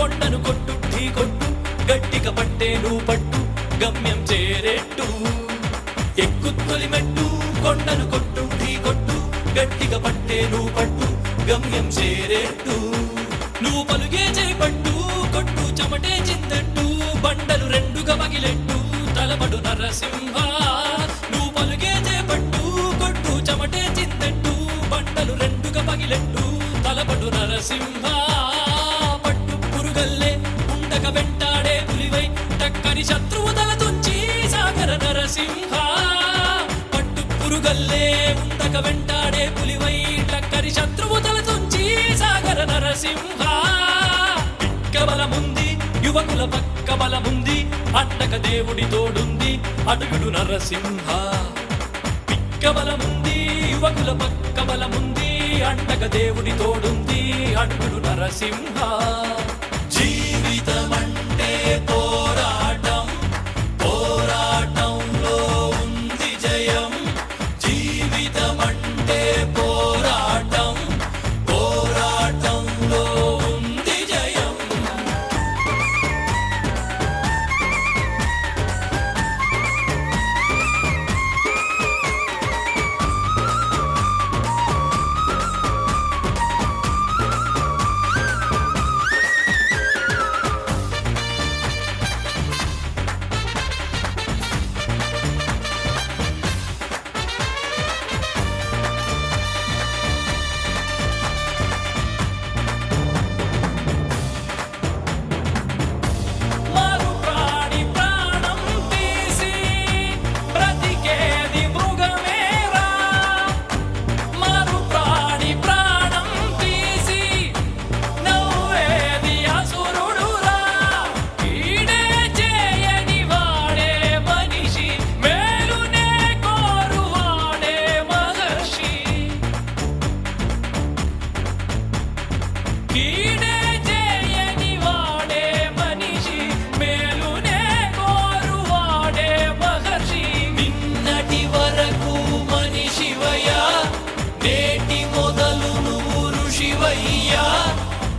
కొండను కొట్టు ఢీ కొట్టు గట్టిగా పట్టేను పట్టు గమ్యం చేరేట్టు ఎక్కు తొలిమెట్టు కొండను కొట్టు ఢీ కొట్టు గట్టిగా పట్టేను పట్టు గమ్యం చేరేట్టు నువ్వు పలుగే చేపట్టు కొట్టు చెమటే చిందట్టు బండలు రెండుగా పగిలెట్టు తలబడు నరసింహ నువ్వు పలుగే చేపట్టు కొట్టు చెమటే చిందట్టు బండలు రెండుగా పగిలెట్టు తలబడు నరసింహ పట్టు పురుగల్లే ఉండక వెంటాడే పులివై టక్కని శత్రువు తల తుంచి సాగర నరసింహ పట్టు పురుగల్లే ఉండక వెంటాడే పులివై టక్కని శత్రువు తల తుంచి సాగర నరసింహ బలముంది యువకుల పక్క బలముంది అట్టక దేవుడి తోడుంది అడుగుడు నరసింహ పిక్క బలముంది యువకుల పక్క బలముంది అట్టక దేవుడి తోడుంది అడుగుడు నరసింహ జీవితమంటే పోరాటం పోరాటంలో ఉంది జయం జీవితమంటే పోరాటం పోరాటంలో ఉంది జయం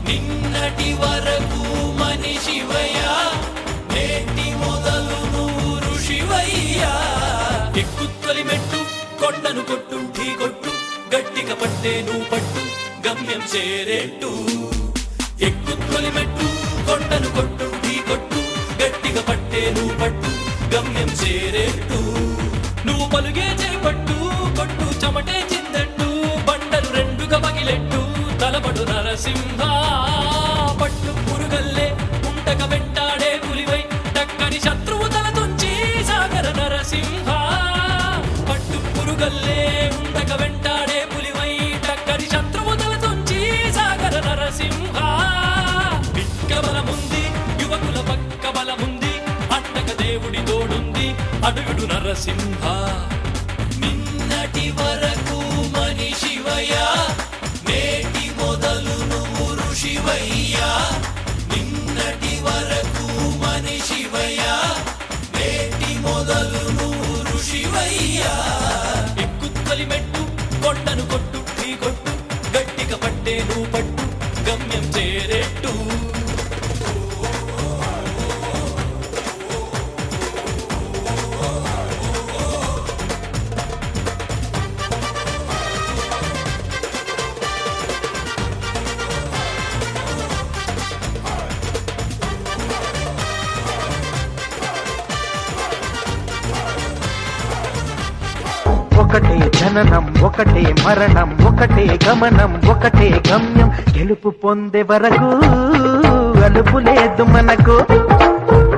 నిన్నటి వరకు మనిషివయ్యా నేటి మొదలు నువ్వు ఋషివయ్యా ఎక్కు తొలిమెట్టు కొండను కొట్టు ఢీ కొట్టు గట్టిగా పట్టేను పట్టు గమ్యం చేరేట్టు ఎక్కు తొలిమెట్టు కొండను కొట్టు ఢీ కొట్టు గట్టిగా పట్టేను పట్టు గమ్యం చేరేట్టు నువ్వు పలుగే చేపట్టు కొట్టు చెమటే చిందట్టు బండలు రెండుగా పగిలెట్టు తలబడు నరసింహ పట్టు పురుగల్లే ఉండక వెంటాడే పులివై టక్కని శత్రువు తల తుంచి సాగర నరసింహ పట్టు పురుగల్లే ఉండక వెంటాడే పులివై టక్కని శత్రువు తల తుంచి సాగర నరసింహ పిక్క బలముంది యువకుల పక్క బలముంది అట్టక దేవుడి తోడుంది అడుగుడు నరసింహ నిన్నటి వరకు మనిషివయ్యా నేటి మొదలు నువ్వు ఋషివయ్యా నిన్నటి వరకు మనిషివయ్యా నేటి మొదలు నువ్వు ఋషివయ్యా ఎక్కు తొలిమెట్టు కొండను కొట్టు ఢీ కొట్టు గట్టిగా పట్టేను పట్టు గమ్యం చేరేట్టు ఒకటే జననం ఒకటే మరణం ఒకటే గమనం ఒకటే గమ్యం గెలుపు పొందే వరకు అలుపు లేదు మనకు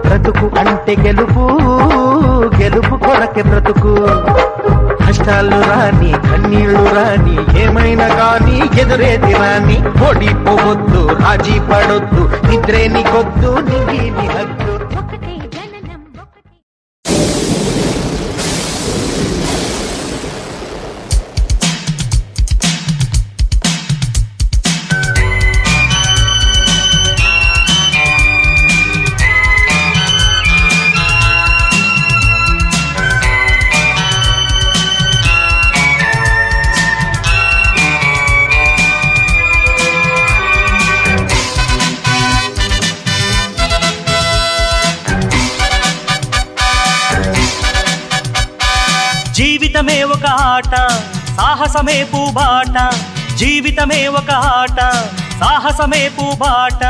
బ్రతుకు అంటే గెలుపు గెలుపు కొరకే బ్రతుకు కష్టాలు రాని కన్నీళ్లు రాని ఏమైనా గాని ఎదురేది రాని ఓడిపోవద్దు రాజీ పడొద్దు నిద్రే నీకొద్దు నింగి నీ హద్దు జీవితమే ఒక ఆట సాహసమే పూబాట జీవితమే ఒక ఆట సాహసమే పూబాట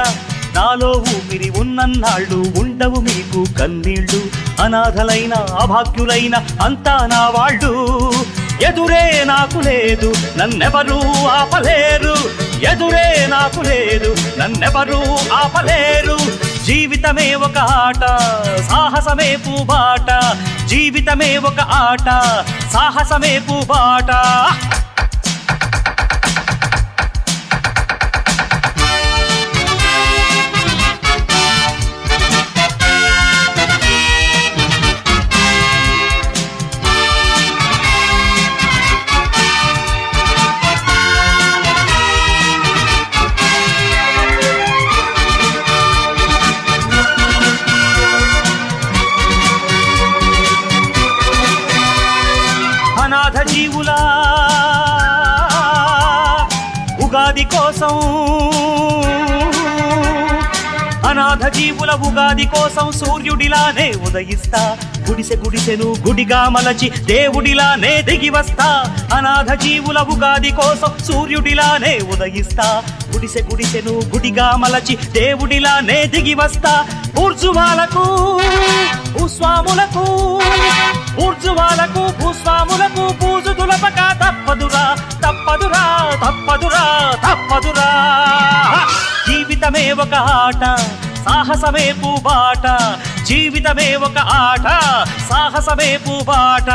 నాలో ఊపిరి ఉన్నన్నాళ్ళు ఉండవు మీకు కన్నీళ్ళు అనాథలైన అభాగ్యులైన అంతా నా వాళ్ళు ఎదురే నాకు లేదు నన్నెవరూ ఆపలేరు ఎదురే నాకు లేదు నన్నెవరూ ఆపలేరు జీవితమే ఒక ఆట సాహసమే పూబాట జీవితమే ఒక ఆట సాహసమే పూబాట అనాథ జీవులా ఉగాది కోసం అనాథ జీవుల ఉగాది కోసం సూర్యుడిలానే ఉదయిస్తా గుడిసె గుడిసెను గుడిగా మలచి దేవుడిలానే దిగి వస్తా అనాథ జీవుల ఉగాది కోసం సూర్యుడిలానే ఉదయిస్తా గుడిసె గుడిసెను గుడిగా మలచి దేవుడిలానే దిగి వస్తా ఊర్జువాలకు భూస్వాములకు ఊర్జువాలకు భూస్వాములకు పూజు దులపక తప్పదురా తప్పదురా తప్పదురా తప్పదురా జీవితమే ఒక ఆట సాహసమే పూబాట జీవితమే ఒక ఆట సాహసమే పూబాట